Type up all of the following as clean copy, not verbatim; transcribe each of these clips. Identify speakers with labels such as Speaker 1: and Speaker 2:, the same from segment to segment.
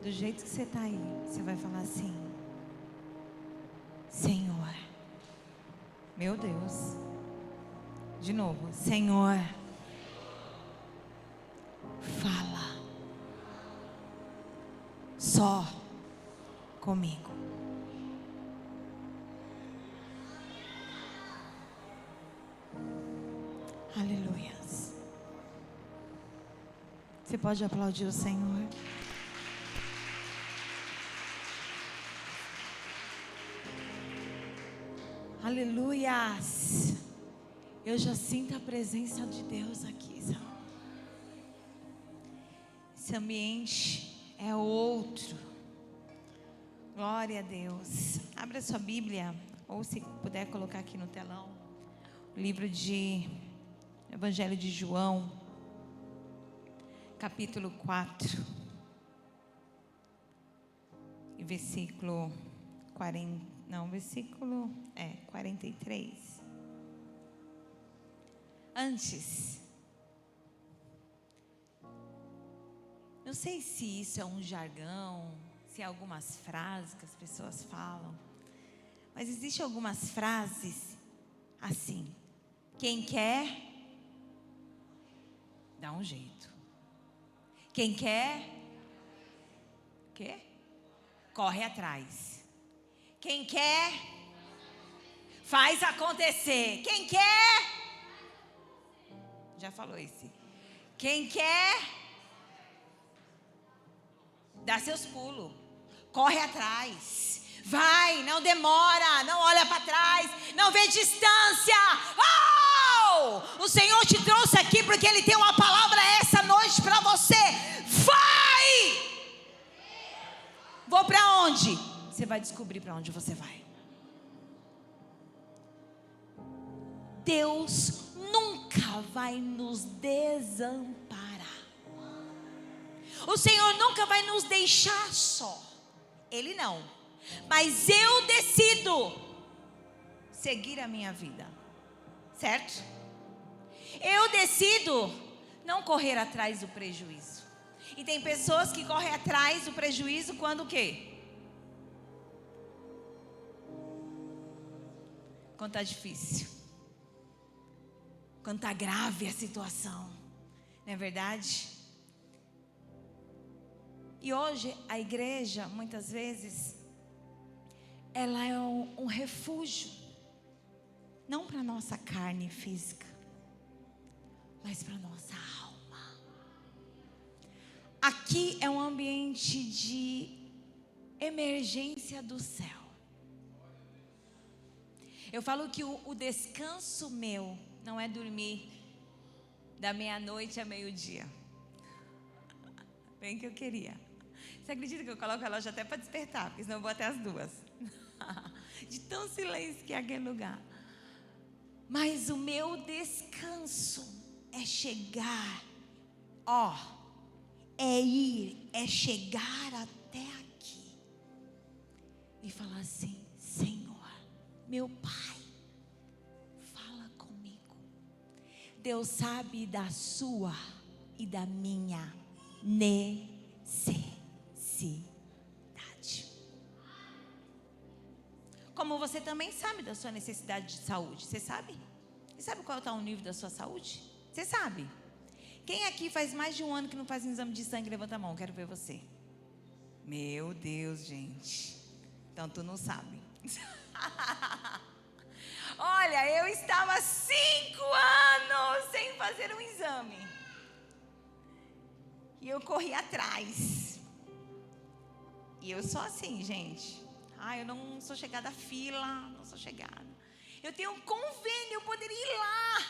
Speaker 1: Do jeito que você está aí, você vai falar assim: Senhor, meu Deus. De novo, Senhor, fala só comigo. Aleluias. Você pode aplaudir o Senhor? Aleluias. Eu já sinto a presença de Deus aqui, sabe? Esse ambiente é outro. Glória a Deus. Abra sua Bíblia, ou se puder colocar aqui no telão, o livro de Evangelho de João, capítulo 4, e versículo 43. Antes, não sei se isso é um jargão, se é algumas frases que as pessoas falam, mas existem algumas frases assim: quem quer, dá um jeito. Quem quer, o quê? Corre atrás. Quem quer, faz acontecer. Quem quer, já falou esse. Quem quer, dá seus pulos, corre atrás, vai, não demora, não olha para trás, não vê distância. O Senhor te trouxe aqui porque Ele tem uma palavra essa noite para você. Vai! Vou para onde? Você vai descobrir para onde você vai. Deus nunca vai nos desamparar. O Senhor nunca vai nos deixar só. Ele não. Mas eu decido seguir a minha vida. Certo? Eu decido não correr atrás do prejuízo. E tem pessoas que correm atrás do prejuízo quando o quê? Quando está difícil. Quando está grave a situação. Não é verdade? E hoje a igreja, muitas vezes, ela é um refúgio. Não para a nossa carne física, mas para a nossa alma. Aqui é um ambiente de emergência do céu. Eu falo que o descanso meu não é dormir da meia-noite a meio-dia. Bem que eu queria. Você acredita que eu coloco o relógio até para despertar? Porque senão eu vou até as 2. De tão silêncio que é aquele lugar. Mas o meu descanso é chegar, é ir, é chegar até aqui e falar assim: Senhor, meu Pai, fala comigo. Deus sabe da sua e da minha necessidade. Como você também sabe da sua necessidade de saúde. Você sabe? Você sabe qual está o nível da sua saúde? Você sabe? Quem aqui faz mais de um ano que não faz um exame de sangue? Levanta a mão, quero ver você. Meu Deus, gente. Então tu não sabe. Olha, eu estava 5 anos sem fazer um exame. E eu corri atrás. E eu sou assim, gente. Eu não sou chegada à fila, não sou chegada. Eu tenho um convênio, eu poderia ir lá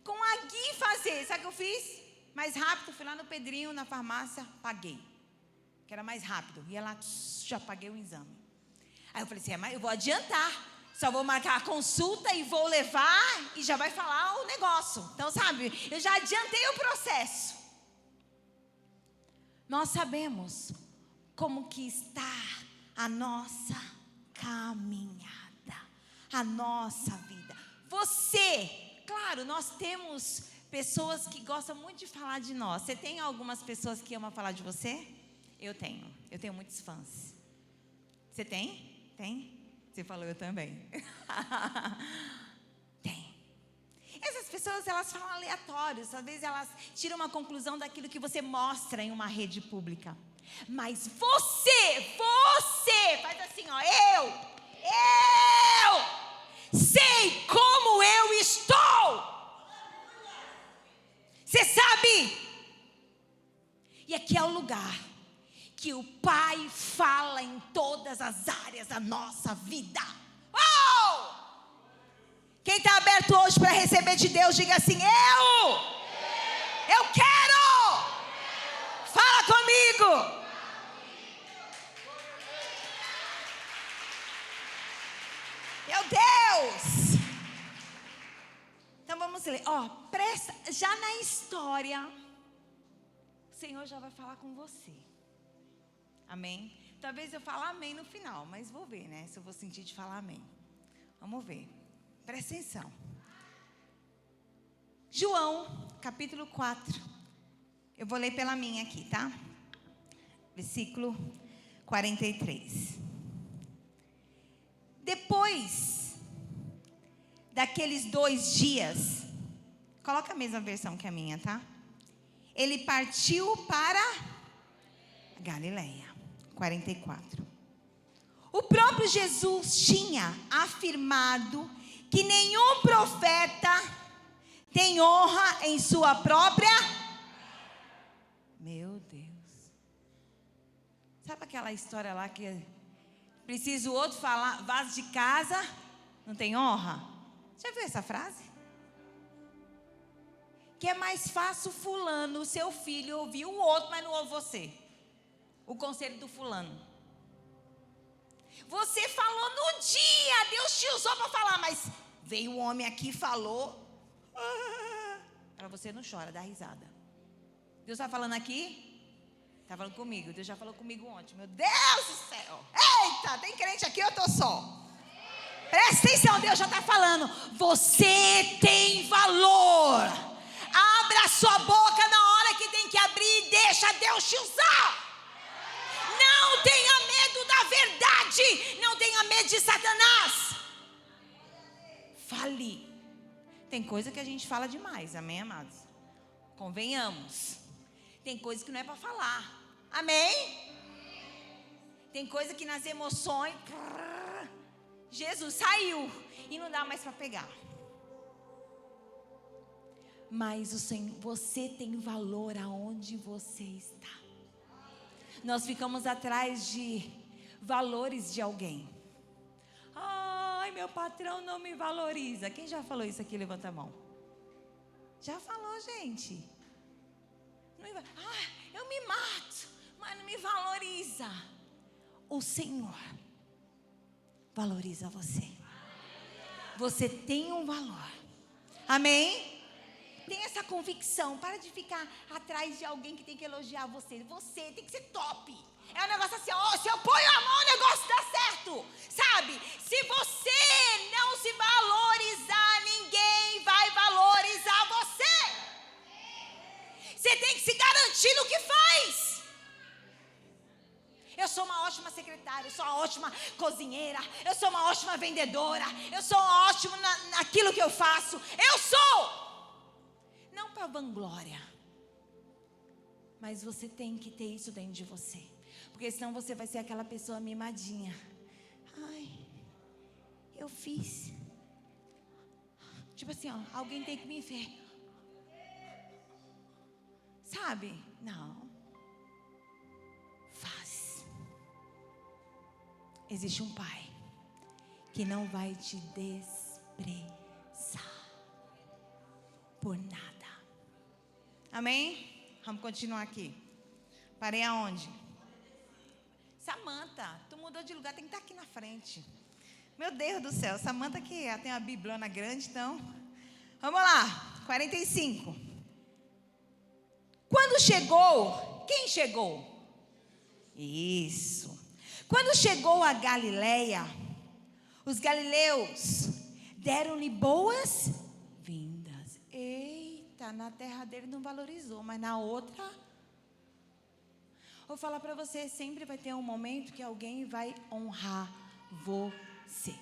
Speaker 1: com a Gui fazer. Sabe o que eu fiz? Mais rápido, fui lá no Pedrinho, na farmácia, paguei. Que era mais rápido. Ia lá, já paguei o exame. Aí eu falei assim, mas eu vou adiantar. Só vou marcar a consulta e vou levar e já vai falar o negócio. Então, sabe, eu já adiantei o processo. Nós sabemos como que está a nossa caminhada, a nossa vida. Você, claro, nós temos pessoas que gostam muito de falar de nós. Você tem algumas pessoas que amam falar de você? Eu tenho muitos fãs. Você tem? Tem? Você falou, eu também. Tem. Essas pessoas, elas falam aleatórios. Às vezes elas tiram uma conclusão daquilo que você mostra em uma rede pública. Mas você faz assim, ó, eu sei como eu estou. Você sabe? E aqui é o lugar que o Pai fala em todas as áreas da nossa vida. Oh! Quem está aberto hoje para receber de Deus, diga assim, eu quero. Fala comigo. Meu Deus. Então vamos ler. Presta, já na história, o Senhor já vai falar com você. Amém? Talvez eu fale amém no final, mas vou ver, né? Se eu vou sentir de falar amém. Vamos ver. Presta atenção. João, capítulo 4. Eu vou ler pela minha aqui, tá? Versículo 43. Depois daqueles 2 dias, coloca a mesma versão que a minha, tá? Ele partiu para Galileia. 44. O próprio Jesus tinha afirmado que nenhum profeta tem honra em sua própria. Meu Deus. Sabe aquela história lá que precisa o outro falar, vaso de casa não tem honra? Já viu essa frase? Que é mais fácil fulano, seu filho, ouvir o outro, mas não ouve você. O conselho do fulano. Você falou no dia, Deus te usou para falar, mas veio o homem aqui e falou. Para você não chora, dá risada. Deus está falando aqui? Está falando comigo. Deus já falou comigo ontem. Meu Deus do céu. Eita, tem crente aqui, eu estou só. Presta atenção, Deus já está falando. Você tem valor. Abra sua boca na hora que tem que abrir e deixa Deus te usar. Não tenha medo da verdade. Não tenha medo de Satanás. Fale. Tem coisa que a gente fala demais, amém, amados? Convenhamos. Tem coisa que não é para falar, amém? Tem coisa que nas emoções, Jesus saiu e não dá mais para pegar. Mas o Senhor, você tem valor aonde você está. Nós ficamos atrás de valores de alguém. Ai, meu patrão não me valoriza. Quem já falou isso aqui? Levanta a mão. Já falou, gente. Eu me mato, mas não me valoriza. O Senhor valoriza você. Você tem um valor. Amém? Tem essa convicção. Para de ficar atrás de alguém que tem que elogiar você. Você tem que ser top. É um negócio assim, se eu ponho a mão, o negócio dá certo. Sabe? Se você não se valorizar, ninguém vai valorizar você. Você tem que se garantir no que faz. Eu sou uma ótima secretária, eu sou uma ótima cozinheira, eu sou uma ótima vendedora, eu sou ótima naquilo que eu faço. Eu sou. Não para vanglória, mas você tem que ter isso dentro de você, porque senão você vai ser aquela pessoa mimadinha. Ai, eu fiz. Tipo assim, alguém tem que me ver. Sabe? Não. Faz. Existe um Pai que não vai te desprezar por nada. Amém? Vamos continuar aqui. Parei aonde? Samanta, tu mudou de lugar, tem que estar aqui na frente. Meu Deus do céu, Samanta que tem uma biblona grande, então. Vamos lá, 45. Quando chegou, quem chegou? Isso. Quando chegou a Galileia, os galileus deram-lhe boas-vindas. Eita, na terra dele não valorizou, mas na outra. Vou falar para você, sempre vai ter um momento que alguém vai honrar você.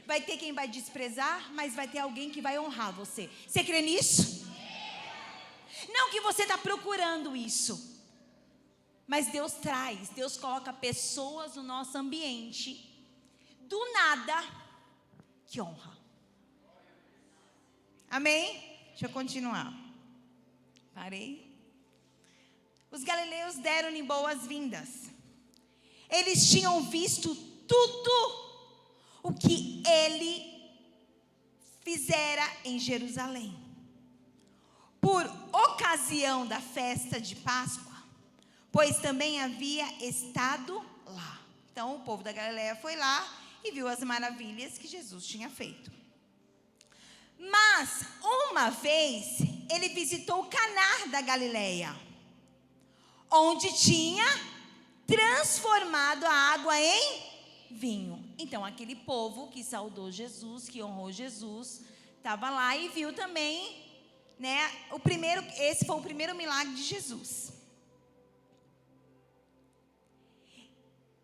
Speaker 1: Vai ter quem vai desprezar, mas vai ter alguém que vai honrar você. Você crê nisso? Não que você está procurando isso, mas Deus traz, Deus coloca pessoas no nosso ambiente, do nada, que honra. Amém? Deixa eu continuar. Parei. Os galileus deram-lhe boas-vindas. Eles tinham visto tudo o que ele fizera em Jerusalém. Por ocasião da festa de Páscoa, pois também havia estado lá. Então o povo da Galileia foi lá e viu as maravilhas que Jesus tinha feito. Mas uma vez ele visitou Caná da Galileia, onde tinha transformado a água em vinho. Então aquele povo que saudou Jesus, que honrou Jesus, estava lá e viu também, né, esse foi o primeiro milagre de Jesus.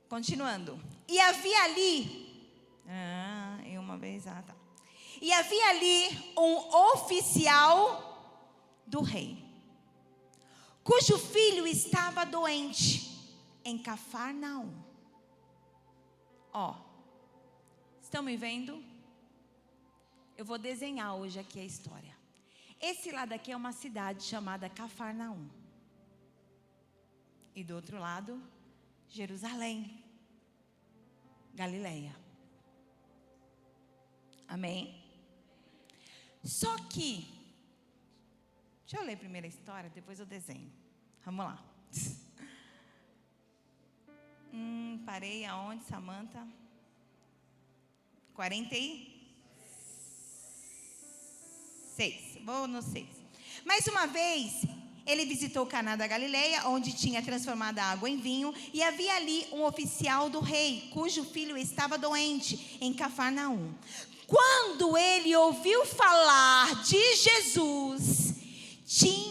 Speaker 1: Continuando. E havia ali E havia ali um oficial do rei, cujo filho estava doente em Cafarnaum. Estão me vendo? Eu vou desenhar hoje aqui a história. Esse lado aqui é uma cidade chamada Cafarnaum. E do outro lado, Jerusalém, Galileia. Amém? Só que, deixa eu ler primeiro a história, depois eu desenho. Vamos lá. Parei aonde, Samanta? 46. Vou no 6. Mais uma vez, ele visitou Caná da Galileia, onde tinha transformado a água em vinho, e havia ali um oficial do rei, cujo filho estava doente, em Cafarnaum. Quando ele ouviu falar de Jesus,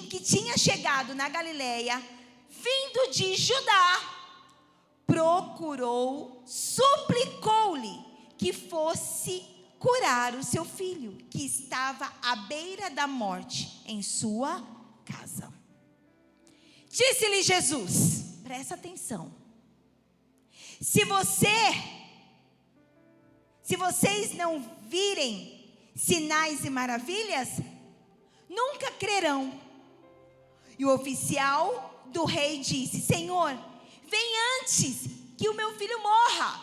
Speaker 1: que tinha chegado na Galileia, vindo de Judá, suplicou-lhe que fosse curar o seu filho, que estava à beira da morte em sua casa. Disse-lhe Jesus, presta atenção, se vocês não virem sinais e maravilhas, nunca crerão. E o oficial do rei disse, Senhor, vem antes que o meu filho morra.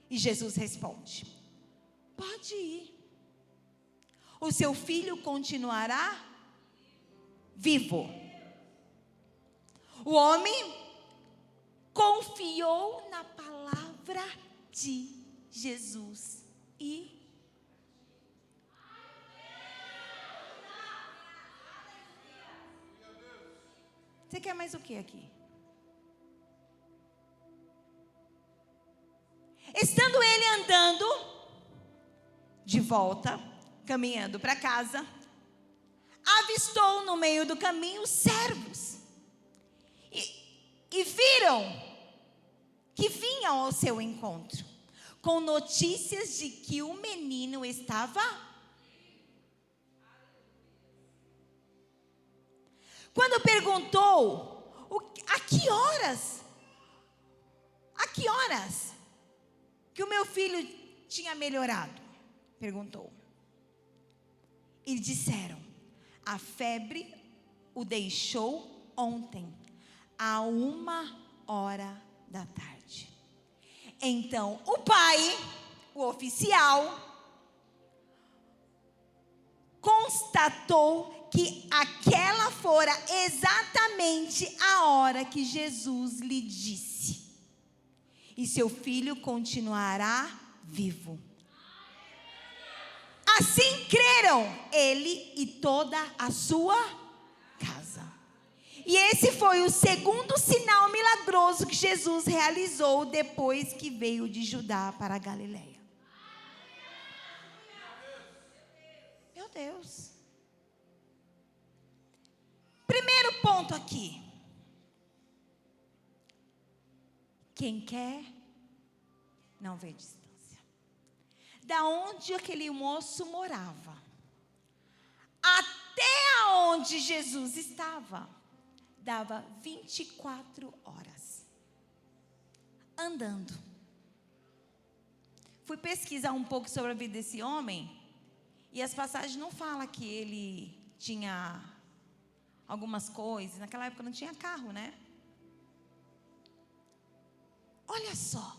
Speaker 1: E Jesus responde, pode ir, o seu filho continuará vivo. O homem confiou na palavra de Jesus e você quer mais o que aqui? Estando ele andando de volta, caminhando para casa, avistou no meio do caminho servos e viram que vinham ao seu encontro com notícias de que o menino estava. Quando perguntou a que horas que o meu filho tinha melhorado, perguntou. E disseram, a febre o deixou ontem, à 1h da tarde. Então o pai, o oficial, constatou que aquela fora exatamente a hora que Jesus lhe disse, e seu filho continuará vivo. Assim creram ele e toda a sua casa. E esse foi o segundo sinal milagroso que Jesus realizou depois que veio de Judá para a Galileia. Meu Deus. Primeiro ponto aqui. quem quer não vê distância. Da onde aquele moço morava até onde Jesus estava, dava 24 horas andando. Fui pesquisar um pouco sobre a vida desse homem, e as passagens não falam que ele tinha algumas coisas. Naquela época não tinha carro, né? Olha só,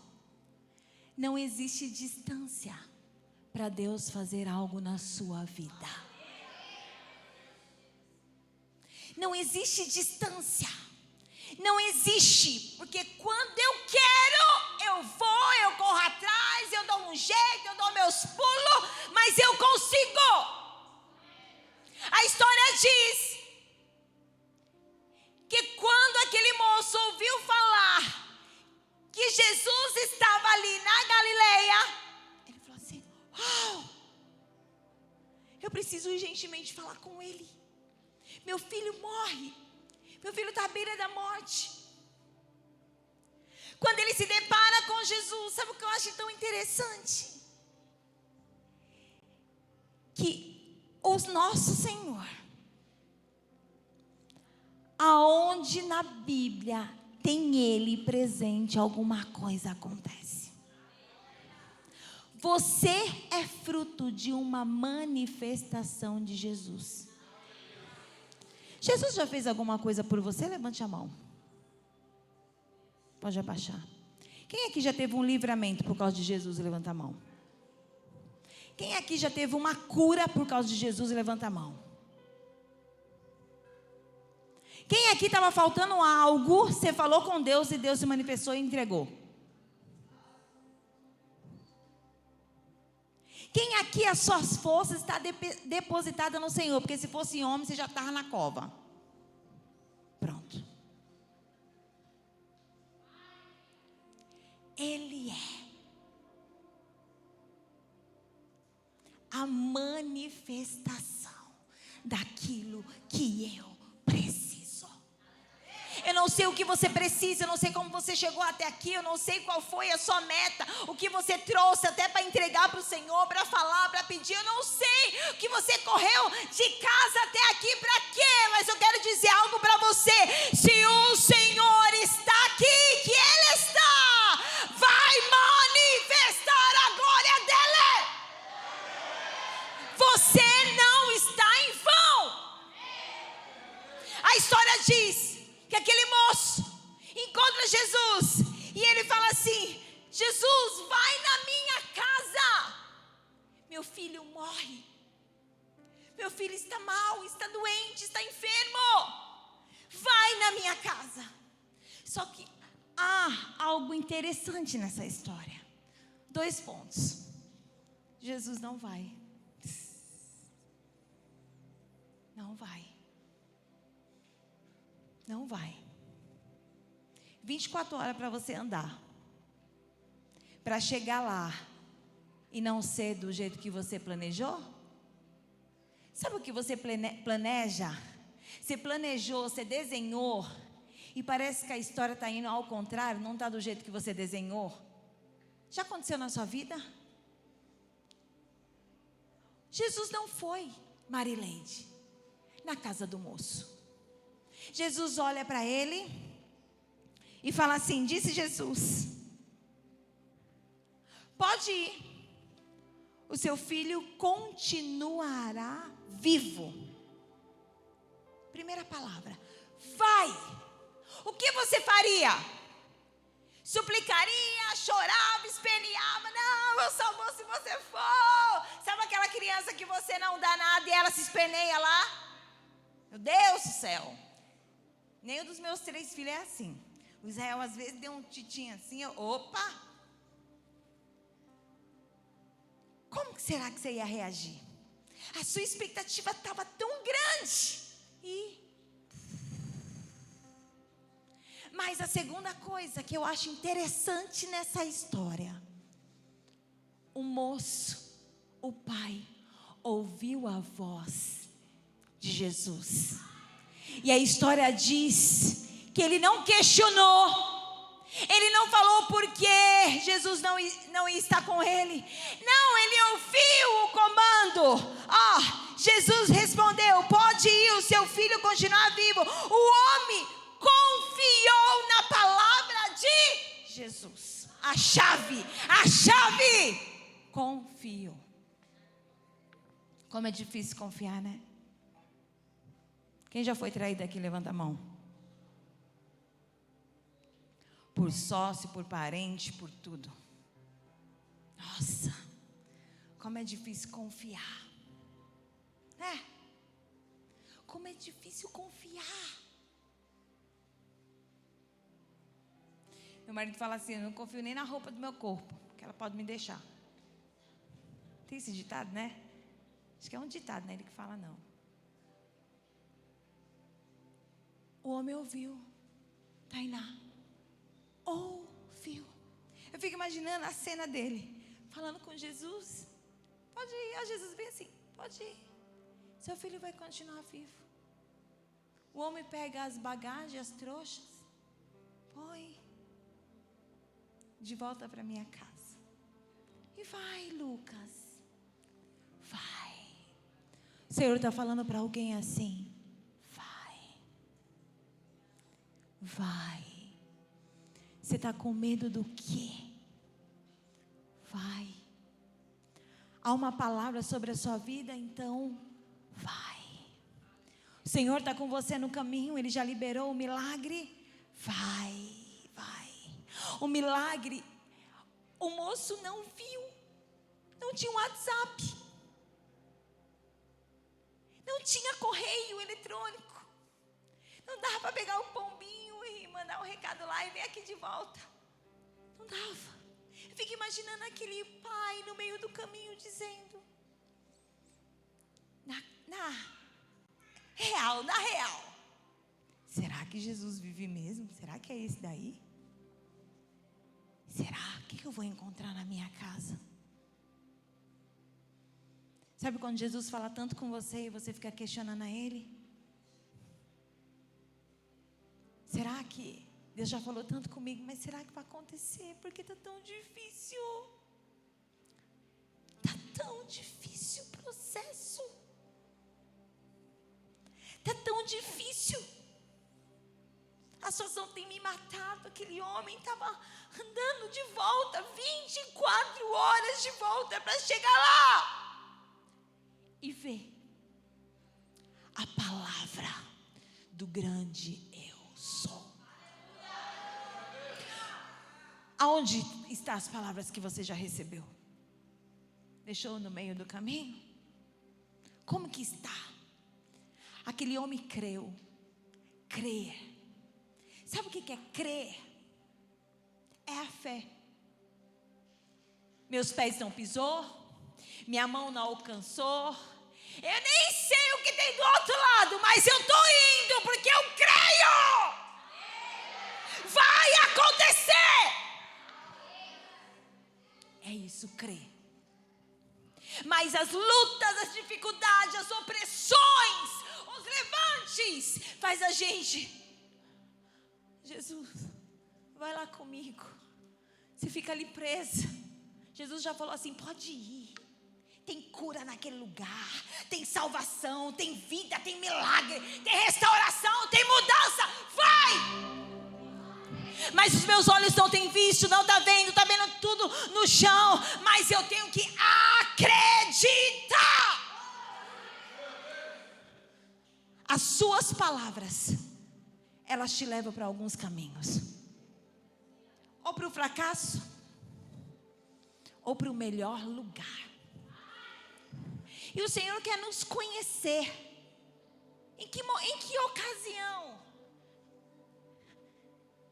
Speaker 1: não existe distância para Deus fazer algo na sua vida. Não existe distância. Não existe, porque quando eu quero, eu vou, eu corro atrás, eu dou um jeito, eu dou meus pulos, mas eu consigo. A história diz que quando aquele moço ouviu falar que Jesus estava ali na Galileia, ele falou assim: uau, eu preciso urgentemente falar com ele. Meu filho morre. Meu filho está à beira da morte. Quando ele se depara com Jesus, sabe o que eu acho tão interessante? Que o nosso Senhor, aonde na Bíblia tem Ele presente, alguma coisa acontece. Você é fruto de uma manifestação de Jesus. Jesus já fez alguma coisa por você? Levante a mão. Pode abaixar. Quem aqui já teve um livramento por causa de Jesus? Levanta a mão. Quem aqui já teve uma cura por causa de Jesus? Levanta a mão. Quem aqui estava faltando algo, você falou com Deus e Deus se manifestou e entregou? Quem aqui as suas forças está depositada no Senhor? Porque se fosse homem, você já estava na cova. Pronto. Ele é a manifestação daquilo que eu preciso. Eu não sei o que você precisa, eu não sei como você chegou até aqui, eu não sei qual foi a sua meta, o que você trouxe até para entregar para o Senhor, para falar, para pedir. Eu não sei o que você correu de casa até aqui para quê, mas eu quero dizer algo para você: se o Senhor está aqui, que Ele está, vai manifestar a glória dEle. Você não está em vão. A história diz que aquele moço encontra Jesus e ele fala assim: Jesus, vai na minha casa, meu filho morre, meu filho está mal, está doente, está enfermo, vai na minha casa. Só que há algo interessante nessa história. 2 pontos. Jesus não vai. Não vai. Não vai. 24 horas para você andar. Para chegar lá e não ser do jeito que você planejou? Sabe o que você planeja? Você planejou, você desenhou, e parece que a história está indo ao contrário, não está do jeito que você desenhou. Já aconteceu na sua vida? Jesus não foi, Marileide, na casa do moço. Jesus olha para ele e fala assim: disse Jesus, pode ir, o seu filho continuará vivo. Primeira palavra, vai. O que você faria? Suplicaria, chorava, esperneava: não, eu só vou se você for. Sabe aquela criança que você não dá nada e ela se esperneia lá? Meu Deus do céu. Nem um dos meus 3 filhos é assim. O Israel às vezes deu um titinho assim, opa. Como que será que você ia reagir? A sua expectativa estava tão grande. Mas a segunda coisa que eu acho interessante nessa história: o moço, o pai, ouviu a voz de Jesus. E a história diz que ele não questionou, Ele não falou porque Jesus não ia estar com ele. Não, ele ouviu o comando. Jesus respondeu: pode ir, o seu filho continuar vivo. O homem confiou na palavra de Jesus. A chave, confiou. Como é difícil confiar, né? Quem já foi traído aqui, levanta a mão. Por sócio, por parente, por tudo. Nossa, como é difícil confiar. Como é difícil confiar. Meu marido fala assim: eu não confio nem na roupa do meu corpo, que ela pode me deixar. Tem esse ditado, né? Acho que é um ditado, né? Ele que fala não. O homem ouviu. Tainá ouviu. Eu fico imaginando a cena dele, falando com Jesus. Pode ir. Jesus vem assim: pode ir. Seu filho vai continuar vivo. O homem pega as bagagens, as trouxas, põe de volta para minha casa. E vai, Lucas. Vai. O Senhor está falando para alguém assim: vai. Você está com medo do quê? Vai. Há uma palavra sobre a sua vida, então vai. O Senhor está com você no caminho, Ele já liberou o milagre. Vai. O milagre, o moço não viu. Não tinha um WhatsApp. Não tinha correio eletrônico. Não dava para pegar um pombinho e mandar um recado lá e vir aqui de volta. Não dava. Eu fico imaginando aquele pai no meio do caminho dizendo: na real, será que Jesus vive mesmo? Será que é esse daí? Será? O que eu vou encontrar na minha casa? Sabe quando Jesus fala tanto com você e você fica questionando a Ele? Será que Deus já falou tanto comigo, mas será que vai acontecer? Porque está tão difícil. Está tão difícil o processo. Está tão difícil. A situação tem me matado. Aquele homem estava andando de volta, 24 horas de volta para chegar lá e ver a palavra do grande eu sou. Aonde estão as palavras que você já recebeu? Deixou no meio do caminho? Como que está? Aquele homem creu. Crer. Sabe o que é crer? É a fé. Meus pés não pisou, minha mão não alcançou, eu nem sei o que tem do outro lado, mas eu estou indo porque eu creio. Vai acontecer. É isso, crer. Mas as lutas, as dificuldades, as opressões, os levantes, faz a gente: Jesus, vai lá comigo. Você fica ali presa. Jesus já falou assim: pode ir. Tem cura naquele lugar, tem salvação, tem vida, tem milagre, tem restauração, tem mudança. Vai! Mas os meus olhos não têm visto, não está vendo tudo no chão. Mas eu tenho que acreditar. As suas palavras, elas te levam para alguns caminhos. Ou para o fracasso, ou para o melhor lugar. E o Senhor quer nos conhecer. Em que ocasião?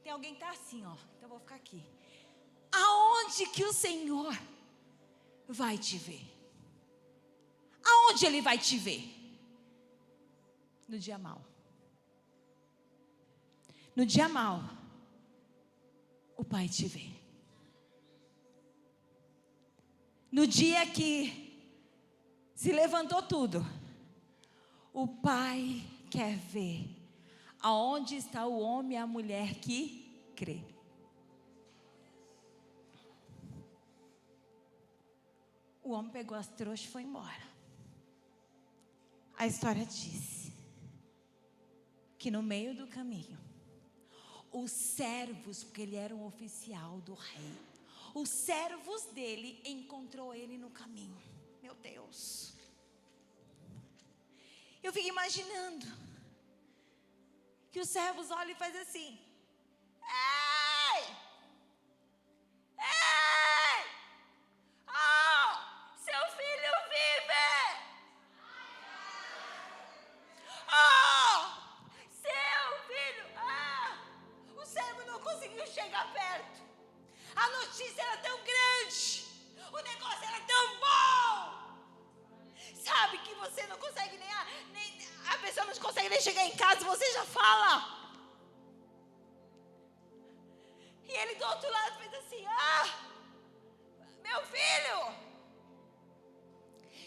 Speaker 1: Tem alguém que está assim, ó. Então eu vou ficar aqui. Aonde que o Senhor vai te ver? Aonde Ele vai te ver? No dia mau. No dia mau, o Pai te vê. No dia que se levantou tudo, o Pai quer ver aonde está o homem e a mulher que crê. homem pegou as trouxas e foi embora. A história diz que no meio do caminho, os servos, porque ele era um oficial do rei, os servos dele encontrou ele no caminho. Meu Deus. Eu fico imaginando que os servos olham e fazem assim: ei! Ei! Oh, seu filho vive! Oh, seu filho! O servo não conseguiu chegar perto. A notícia era tão grande. O negócio era tão bom. Sabe que você não consegue nem a pessoa não consegue nem chegar em casa, você já fala. E ele do outro lado fez assim: meu filho,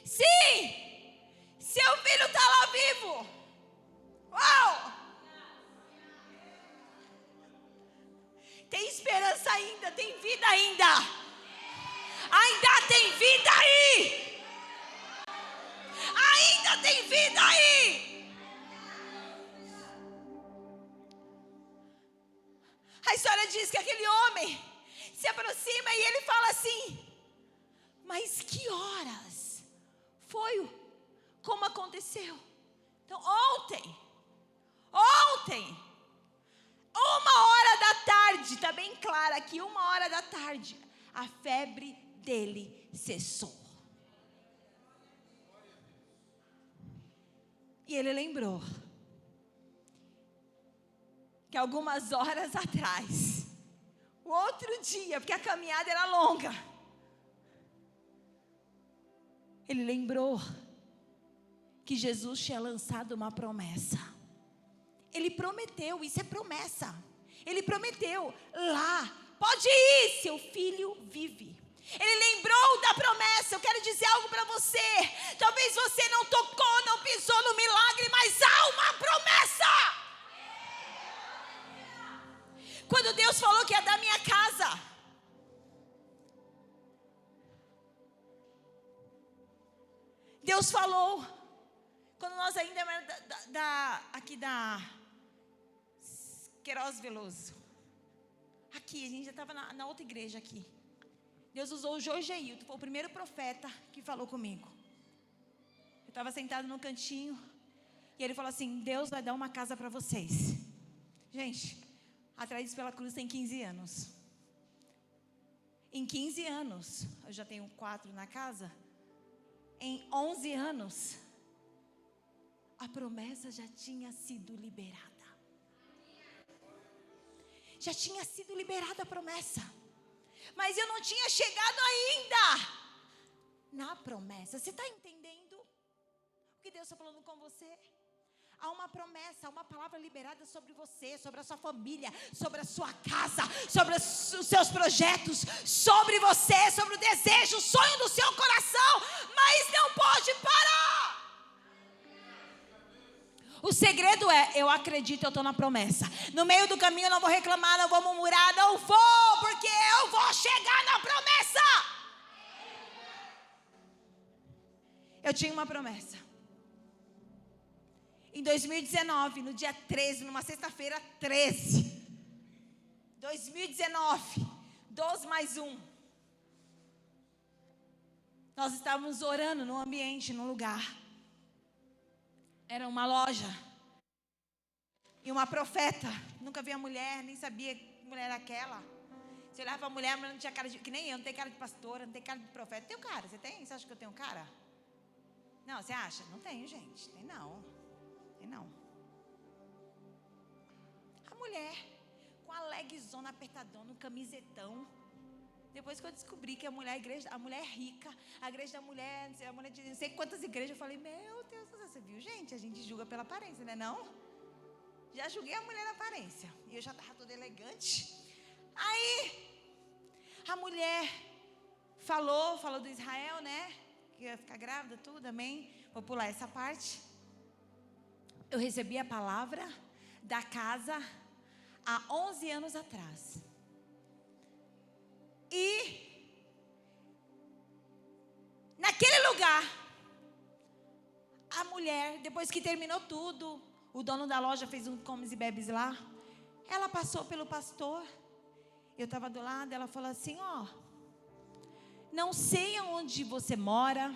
Speaker 1: sim, seu filho está lá vivo. Uau! Tem esperança ainda, tem vida ainda. Ainda tem vida aí. Ainda tem vida aí. A história diz que aquele homem se aproxima e ele fala assim: mas que horas foi? Como aconteceu? Então ontem, 1h está bem claro aqui, 1h, a febre dele cessou. E ele lembrou que algumas horas atrás, o outro dia, porque a caminhada era longa, ele lembrou que Jesus tinha lançado uma promessa. Ele prometeu, isso é promessa. Ele prometeu, lá, pode ir, seu filho vive. Ele lembrou da promessa. Eu quero dizer algo para você. Talvez você não tocou, não pisou no milagre, mas há uma promessa. Quando Deus falou que ia dar minha casa, Deus falou, quando nós ainda éramos aqui da Queiroz Veloso, aqui, a gente já estava na outra igreja aqui. Deus usou o Jorge Ailton, foi o primeiro profeta que falou comigo. Eu estava sentado no cantinho, e ele falou assim: Deus vai dar uma casa para vocês. Gente, Atraídos pela Cruz tem 15 anos. Em 15 anos, eu já tenho 4 na casa. Em 11 anos, a promessa já tinha sido liberada. Já tinha sido liberada a promessa. Mas eu não tinha chegado ainda na promessa. Você está entendendo o que Deus está falando com você? Há uma promessa, há uma palavra liberada sobre você, sobre a sua família, sobre a sua casa, sobre os seus projetos, sobre você, sobre o desejo, o sonho do seu coração, mas não pode parar. O segredo é: eu acredito, eu estou na promessa. No meio do caminho eu não vou reclamar, não vou murmurar, não vou, porque eu vou chegar na promessa. Eu tinha uma promessa. Em 2019, no dia 13, numa sexta-feira 13, 2019, 12 mais 1. Nós estávamos orando num ambiente, num lugar. Era uma loja. E uma profeta, nunca vi a mulher, nem sabia que mulher era aquela. Você olhava para a mulher, mas não tinha cara de... Que nem eu, não tem cara de pastora, não tem cara de profeta. Tenho cara, você tem? Você acha que eu tenho cara? Não, você acha? Não tenho, gente, tem não. Tem não. A mulher, com a legzona apertadona, um camisetão. Depois que eu descobri que a mulher é rica, a igreja da mulher, a mulher de não sei quantas igrejas, eu falei: meu Deus do céu, você viu, gente? A gente julga pela aparência, né não? Já julguei a mulher na aparência. E eu já estava toda elegante. Aí, a mulher falou do Israel, né? Que ia ficar grávida, tudo, amém? Vou pular essa parte. Eu recebi a palavra da casa há 11 anos atrás. Naquele lugar, a mulher, depois que terminou tudo, o dono da loja fez um comes e bebes lá. Ela passou pelo pastor. Eu estava do lado, ela falou assim, não sei aonde você mora,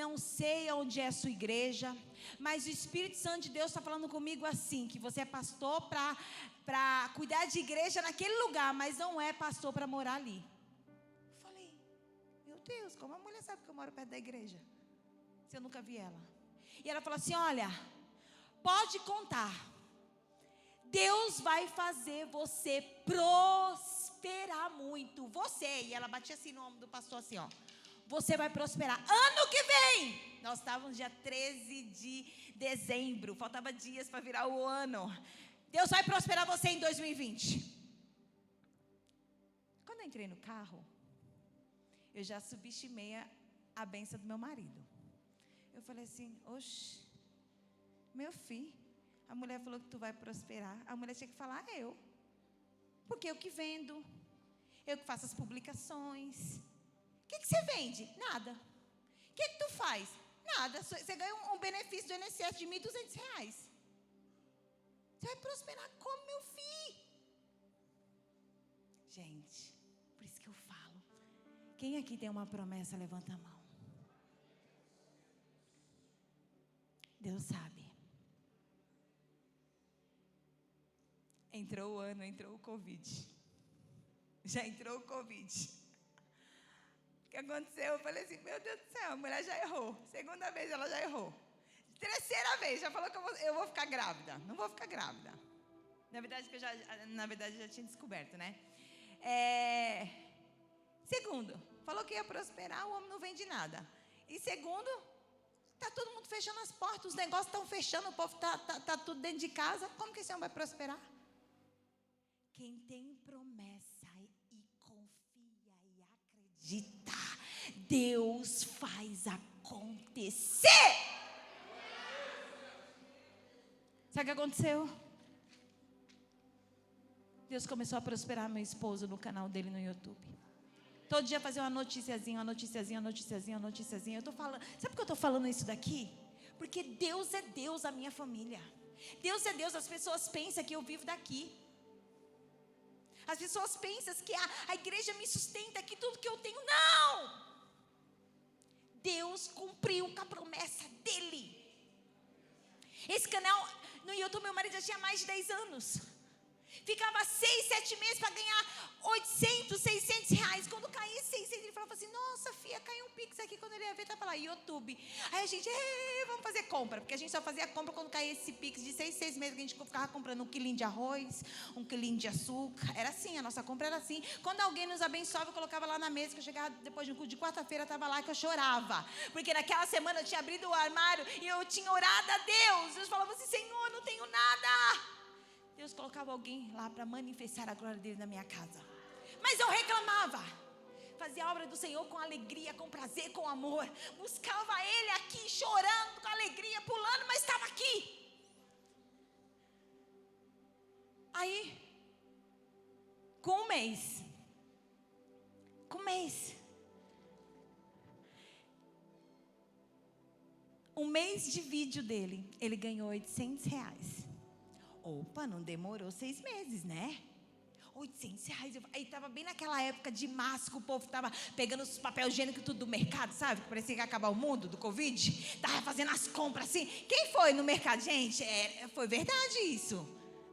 Speaker 1: não sei aonde é a sua igreja, mas o Espírito Santo de Deus está falando comigo assim, que você é pastor para cuidar de igreja naquele lugar, mas não é pastor para morar ali. Eu falei, meu Deus, como a mulher sabe que eu moro perto da igreja? Se eu nunca vi ela. E ela falou assim, olha, pode contar, Deus vai fazer você prosperar muito. Você, e ela batia assim no ombro do pastor assim, você vai prosperar. Ano que vem, nós estávamos dia 13 de dezembro, faltava dias para virar o ano. Deus vai prosperar você em 2020. Quando eu entrei no carro, eu já subestimei a bênção do meu marido. Eu falei assim, oxe, meu filho, a mulher falou que tu vai prosperar. A mulher tinha que falar, porque eu que vendo, eu que faço as publicações. O que você vende? Nada. O que tu faz? Nada. Você ganha um benefício do INSS de R$1.200. Você vai prosperar como, meu filho? Gente, por isso que eu falo. Quem aqui tem uma promessa, levanta a mão. Deus sabe. Entrou o ano, entrou o Covid. Já entrou o Covid. O que aconteceu? Eu falei assim, meu Deus do céu, a mulher já errou. Segunda vez ela já errou. Terceira vez, já falou que eu vou ficar grávida. Não vou ficar grávida. Na verdade, já tinha descoberto, né? Segundo, falou que ia prosperar, o homem não vende nada. E segundo, está todo mundo fechando as portas, os negócios estão fechando, o povo está tudo dentro de casa. Como que esse homem vai prosperar? Quem tem promessa e confia e acredita, Deus faz acontecer. Sabe o que aconteceu? Deus começou a prosperar meu esposo no canal dele no YouTube. Todo dia fazer uma noticiazinha. Eu tô falando, sabe por que eu estou falando isso daqui? Porque Deus é Deus, a minha família. Deus é Deus, as pessoas pensam que eu vivo daqui. As pessoas pensam que a igreja me sustenta, que tudo que eu tenho, não! Deus cumpriu com a promessa dele. Esse canal no YouTube, meu marido já tinha mais de 10 anos. Ficava 6, 7 meses para ganhar 800, 600 reais. Quando caía 600, ele falava assim, nossa filha, caiu um pix aqui. Quando ele ia ver, estava lá, YouTube. Aí a gente, vamos fazer compra. Porque a gente só fazia compra quando caía esse pix de 6 meses, que a gente ficava comprando 1 quilinho de arroz, 1 quilinho de açúcar. Era assim, a nossa compra era assim. Quando alguém nos abençoava, eu colocava lá na mesa, que eu chegava depois de um culto de quarta-feira, estava lá que eu chorava. Porque naquela semana eu tinha abrido o armário e eu tinha orado a Deus. Eu falava assim, Senhor, eu não tenho nada. Deus colocava alguém lá para manifestar a glória dele na minha casa. Mas eu reclamava. Fazia a obra do Senhor com alegria, com prazer, com amor. Buscava Ele aqui, chorando, com alegria, pulando, mas estava aqui. Aí, com um mês, um mês de vídeo dele, ele ganhou 800 reais. Opa, não demorou 6 meses, né? 800 reais. Aí estava bem naquela época de março, que o povo estava pegando os papel higiênico tudo do mercado, sabe? Que parecia que ia acabar o mundo do Covid. Estava fazendo as compras assim. Quem foi no mercado? Gente, foi verdade isso.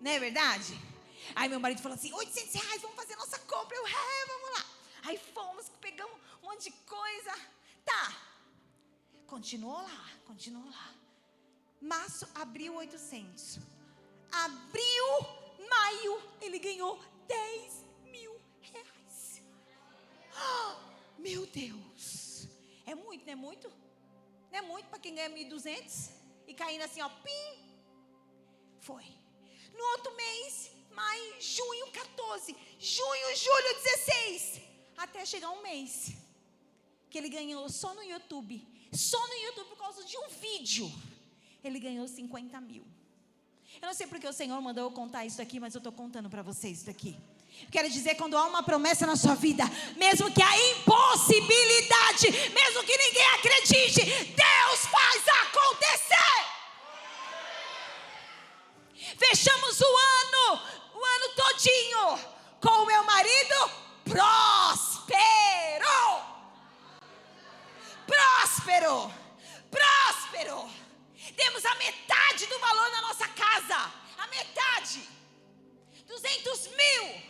Speaker 1: Não é verdade? Aí meu marido falou assim, 800 reais, vamos fazer nossa compra. Eu, vamos lá. Aí fomos, pegamos um monte de coisa. Tá. Continuou lá. Março, abril, 800. Abril, maio, ele ganhou 10 mil reais. Meu Deus. É muito, não é muito? Não é muito para quem ganha 1.200 e caindo assim, pim. Foi. No outro mês, maio, junho, 14. Junho, julho, 16. Até chegar um mês que ele ganhou só no YouTube por causa de um vídeo. Ele ganhou 50 mil. Eu não sei porque o Senhor mandou eu contar isso aqui, mas eu estou contando para vocês isso aqui. Quero dizer, quando há uma promessa na sua vida, mesmo que a impossibilidade, mesmo que ninguém acredite, Deus faz acontecer. Fechamos o ano todinho, com o meu marido próspero. Temos a metade do valor na nossa casa, a metade, 200 mil.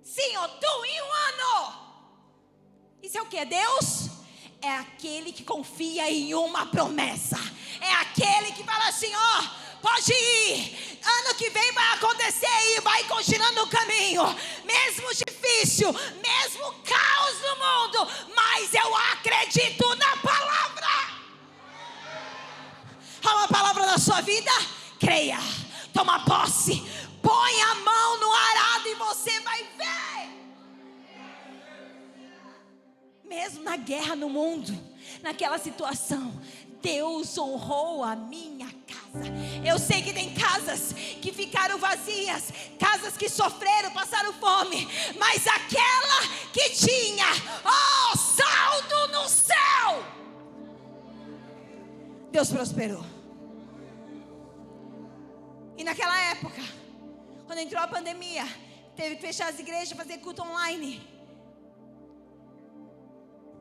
Speaker 1: Sim, em um ano. Isso é o que? Deus? É aquele que confia em uma promessa. É aquele que fala assim, pode ir. Ano que vem vai acontecer e vai continuando o caminho. Mesmo difícil, mesmo caos no mundo, mas eu acredito na palavra. Há uma palavra na sua vida? Creia, toma posse, põe a mão no arado e você vai ver. Mesmo na guerra no mundo, naquela situação, Deus honrou a minha casa. Eu sei que tem casas que ficaram vazias, casas que sofreram, passaram fome, mas aquela que tinha, saldo no céu, Deus prosperou. E naquela época, quando entrou a pandemia, teve que fechar as igrejas, fazer culto online.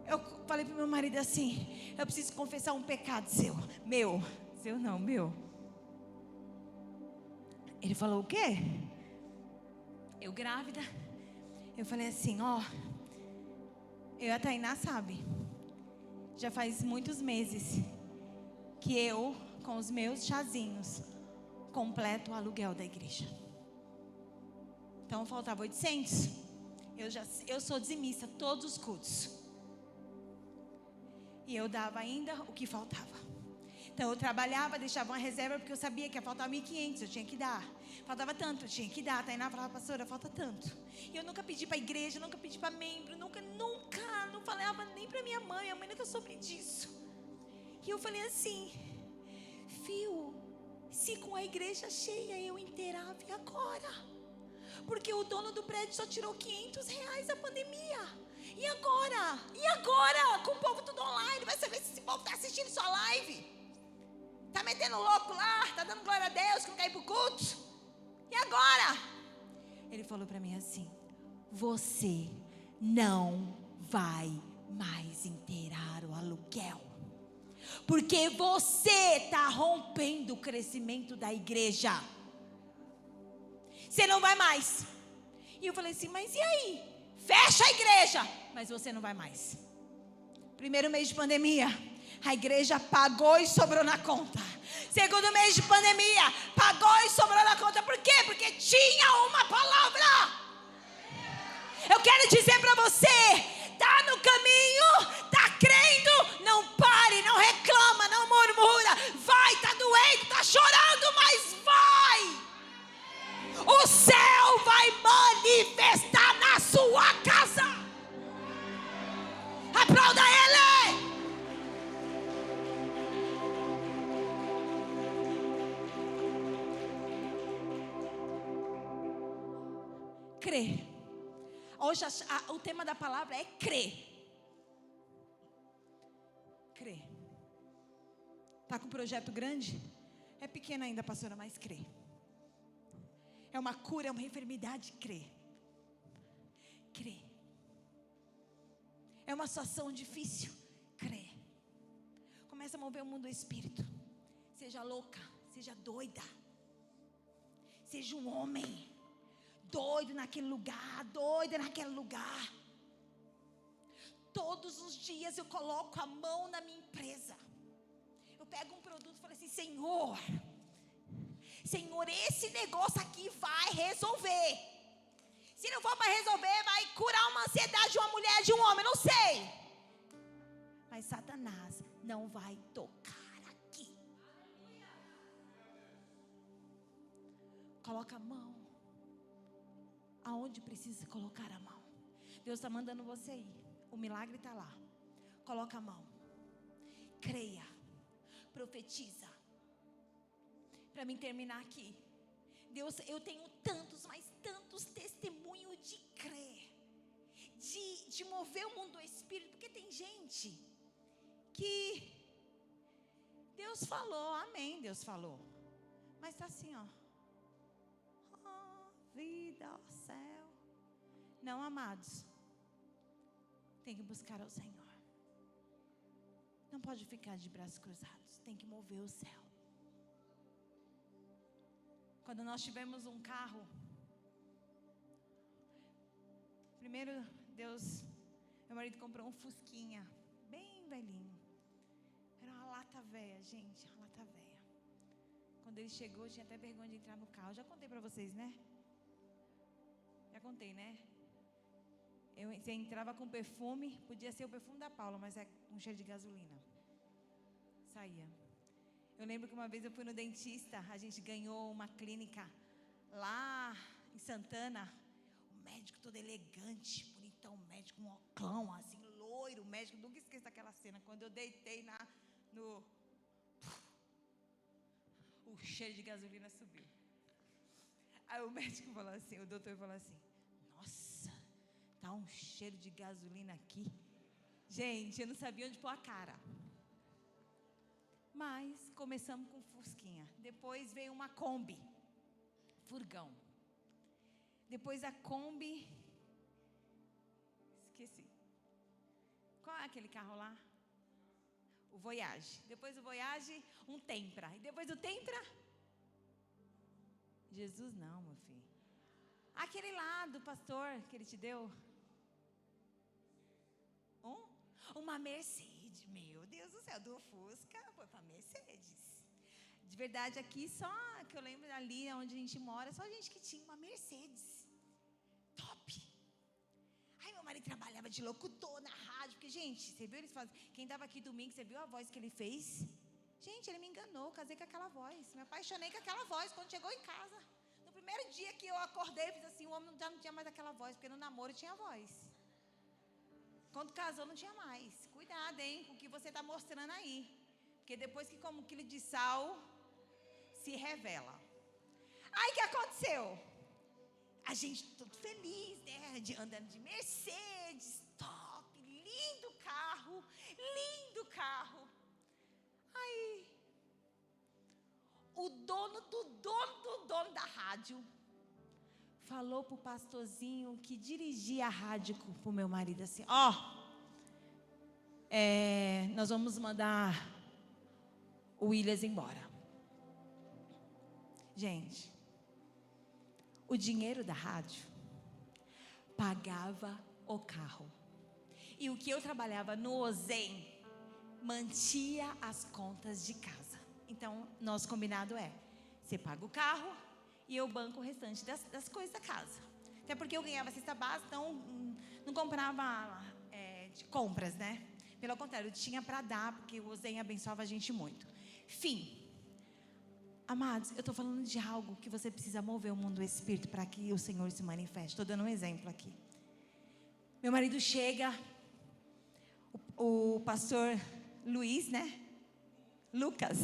Speaker 1: Eu falei para o meu marido assim, eu preciso confessar um pecado meu. Ele falou, o quê? Eu grávida. Eu falei assim, eu e a Tainá sabe, já faz muitos meses que eu, com os meus chazinhos, completo o aluguel da igreja. Então faltava 800. Eu sou dizimista todos os cultos. E eu dava ainda o que faltava. Então eu trabalhava, deixava uma reserva, porque eu sabia que ia faltar 1.500, eu tinha que dar. Faltava tanto, eu tinha que dar. A Tainá falava, pastora, falta tanto. E eu nunca pedi para a igreja, nunca pedi para membro, nunca, não falava nem para minha mãe nunca soube disso. E eu falei assim, se com a igreja cheia eu inteirava, e agora? Porque o dono do prédio só tirou R$500 da pandemia. E agora? Com o povo tudo online, vai saber se esse povo está assistindo sua live. Está metendo louco lá, está dando glória a Deus, que não quer ir para o culto. E agora? Ele falou para mim assim, você não vai mais inteirar o aluguel. Porque você está rompendo o crescimento da igreja. Você não vai mais. E eu falei assim, mas e aí? Fecha a igreja, mas você não vai mais. Primeiro mês de pandemia, a igreja pagou e sobrou na conta. Segundo mês de pandemia, pagou e sobrou na conta. Por quê? Porque tinha uma palavra. Eu quero dizer para você, está no caminho, está crendo, não pare, não reclama, não murmura. Vai, está doendo, está chorando, mas vai. O céu vai manifestar na sua casa. Aplauda Ele. Crer. Hoje o tema da palavra é crer. Crer. Está com um projeto grande? É pequeno ainda, pastora, mas crê. É uma cura, é uma enfermidade, crê. Crê. É uma situação difícil, crê. Começa a mover o mundo do espírito. Seja louca, seja doida. Seja um homem doido naquele lugar, doida naquele lugar. Todos os dias eu coloco a mão na minha empresa. Eu pego um produto e falo assim, Senhor, esse negócio aqui vai resolver. Se não for para resolver, vai curar uma ansiedade de uma mulher, de um homem, não sei. Mas Satanás não vai tocar aqui. Coloca a mão aonde precisa colocar a mão. Deus está mandando você ir. O milagre está lá. Coloca a mão. Creia. Profetiza. Para mim terminar aqui. Deus, eu tenho tantos, mas tantos testemunhos de crer, de mover o mundo do Espírito, porque tem gente que Deus falou, amém, Deus falou, mas está assim, ó, vida, ó céu. Não, amados, tem que buscar ao Senhor, não pode ficar de braços cruzados, tem que mover o céu. Quando nós tivemos um carro, primeiro Deus, meu marido comprou um Fusquinha, bem velhinho, era uma lata velha, gente, uma lata velha. Quando ele chegou, eu tinha até vergonha de entrar no carro. Já contei para vocês, né? Já contei, né? Você entrava com perfume, podia ser o perfume da Paula, mas é um cheiro de gasolina. Saía. Eu lembro que uma vez eu fui no dentista, a gente ganhou uma clínica lá em Santana. O médico todo elegante, bonitão, o médico um oclão, assim, loiro, o médico, nunca esqueço daquela cena, quando eu deitei o cheiro de gasolina subiu. Aí o médico falou assim, o doutor falou assim, nossa, tá um cheiro de gasolina aqui. Gente, eu não sabia onde pôr a cara. Mas começamos com Fusquinha. Depois veio uma Kombi, furgão. Depois a Kombi, esqueci. Qual é aquele carro lá? O Voyage. Depois do Voyage, um Tempra. E depois do Tempra? Jesus não, meu filho. Aquele lá do pastor que ele te deu. Uma Mercedes. Meu Deus do céu, do Fusca foi para Mercedes. De verdade, aqui só que eu lembro ali onde a gente mora, só gente que tinha uma Mercedes. Top. Aí meu marido trabalhava de locutor na rádio, porque, gente, você viu eles fazem. Quem estava aqui domingo, você viu a voz que ele fez? Gente, ele me enganou, casei com aquela voz. Me apaixonei com aquela voz quando chegou em casa. No primeiro dia que eu acordei, fiz assim, o homem já não tinha mais aquela voz, porque no namoro tinha voz. Quando casou não tinha mais. Cuidado, hein, com o que você está mostrando aí. Porque depois que come um quilo de sal, se revela. Aí o que aconteceu? A gente todo feliz, né? Andando de Mercedes, top, lindo carro, lindo carro. Aí, o dono da rádio falou pro pastorzinho que dirigia a rádio pro meu marido assim, nós vamos mandar o Williams embora. Gente, o dinheiro da rádio pagava o carro. E o que eu trabalhava no Ozen mantia as contas de casa. Então, nosso combinado é, você paga o carro e eu banco o restante das coisas da casa. Até porque eu ganhava cesta básica, então não comprava de compras, né? Pelo contrário, eu tinha para dar, porque o Ozen abençoava a gente muito. Fim. Amados, eu estou falando de algo que você precisa mover o mundo do Espírito para que o Senhor se manifeste. Estou dando um exemplo aqui. Meu marido chega, o pastor Luiz, né? Lucas,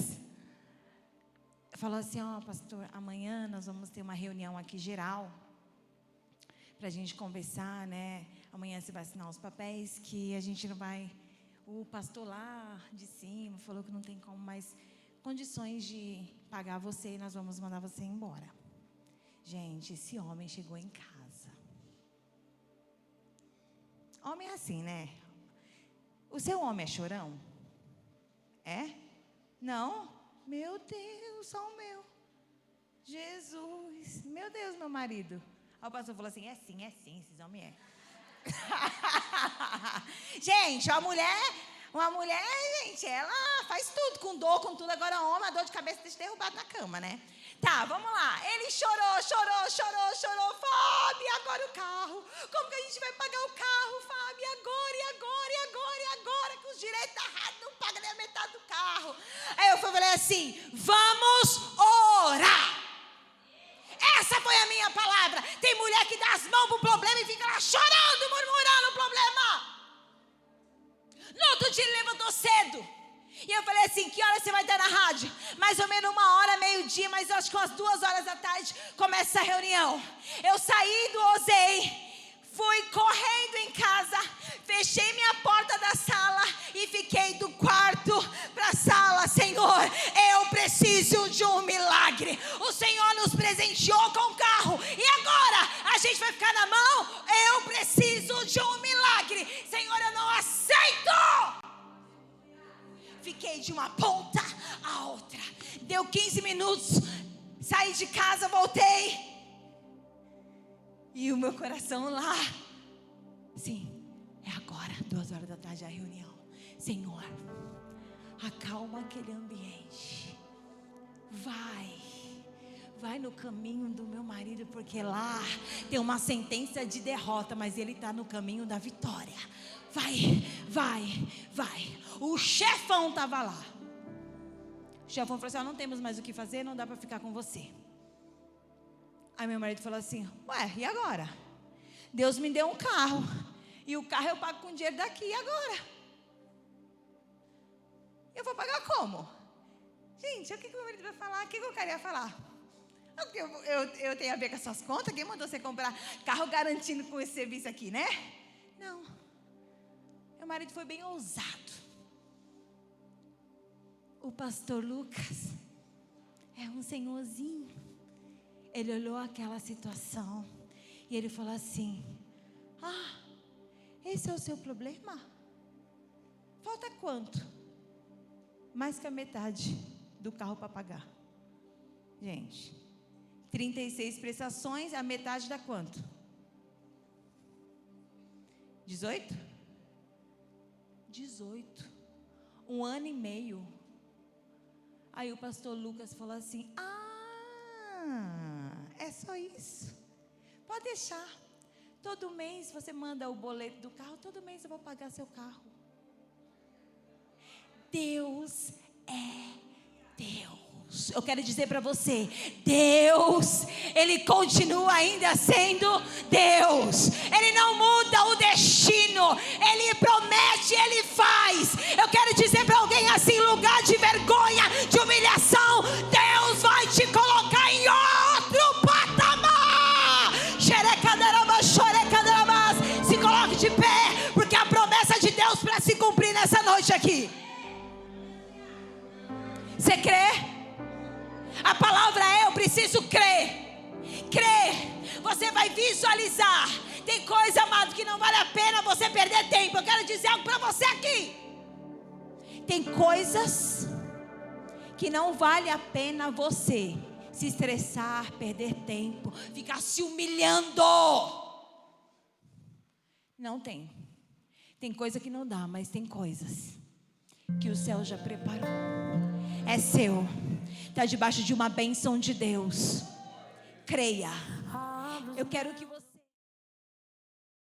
Speaker 1: falou assim, pastor, amanhã nós vamos ter uma reunião aqui geral, para a gente conversar, né? Amanhã você vai assinar os papéis, que a gente não vai... O pastor lá de cima falou que não tem como mais condições de pagar você e nós vamos mandar você embora. Gente, esse homem chegou em casa. Homem é assim, né? O seu homem é chorão? É? Não? Meu Deus, só o meu. Jesus, meu Deus, meu marido. Aí o pastor falou assim, é sim, esses homens é. Gente, uma mulher, gente, ela faz tudo, com dor, com tudo. Agora homem, a dor de cabeça deixa derrubado na cama, né? Tá, vamos lá. Ele chorou. Fábio, agora o carro. Como que a gente vai pagar o carro, Fábio? Agora, que os direitos da rádio não pagam nem a metade do carro. Aí eu falei assim, vamos orar. Essa foi a minha palavra. Tem mulher que dá as mãos pro problema e fica lá chorando, murmurando o problema. No outro dia ele levantou cedo. E eu falei assim, que hora você vai estar na rádio? Mais ou menos 1h, meio-dia, mas eu acho que umas 2h da tarde começa a reunião. Eu saí do Osei, fui correndo em casa, fechei minha porta da sala e fiquei do quarto para a sala. Senhor, eu preciso de um milagre. O Senhor nos presenteou com um carro e agora a gente vai ficar na mão? Eu preciso de um milagre. Senhor, eu não aceito. Fiquei de uma ponta à outra. Deu 15 minutos, saí de casa, voltei. E o meu coração lá, sim, é agora, 2h da tarde a reunião. Senhor, acalma aquele ambiente. Vai no caminho do meu marido, porque lá tem uma sentença de derrota, mas ele está no caminho da vitória. Vai. O chefão estava lá. O chefão falou assim: não temos mais o que fazer, não dá para ficar com você. Aí meu marido falou assim: ué, e agora? Deus me deu um carro, e o carro eu pago com dinheiro daqui, e agora? Eu vou pagar como? Gente, o que meu marido vai falar? O que o cara ia falar? Eu tenho a ver com as suas contas? Quem mandou você comprar carro garantindo com esse serviço aqui, né? Não. Meu marido foi bem ousado. O pastor Lucas é um senhorzinho. Ele olhou aquela situação e ele falou assim: esse é o seu problema? Falta quanto? Mais que a metade do carro para pagar. Gente, 36 prestações, a metade dá quanto? 18? 18. 1 ano e meio. Aí o pastor Lucas falou assim: é só isso? Pode deixar. Todo mês você manda o boleto do carro, todo mês eu vou pagar seu carro. Deus é Deus. Eu quero dizer para você, Deus, Ele continua ainda sendo Deus. Ele não muda o destino. Ele promete, Ele faz. Eu quero dizer para alguém assim, lugar de vergonha, de humilhação, Deus vai te colocar em outro patamar. Se coloque de pé, porque a promessa de Deus para se cumprir nessa noite aqui. Você crê? A palavra é: eu preciso crer. Você vai visualizar. Tem coisa, amado, que não vale a pena você perder tempo. Eu quero dizer algo para você aqui. Tem coisas que não vale a pena você se estressar, perder tempo, ficar se humilhando. Não tem. Tem coisa que não dá, mas tem coisas que o céu já preparou. É seu. Está debaixo de uma bênção de Deus. Creia. Eu quero que você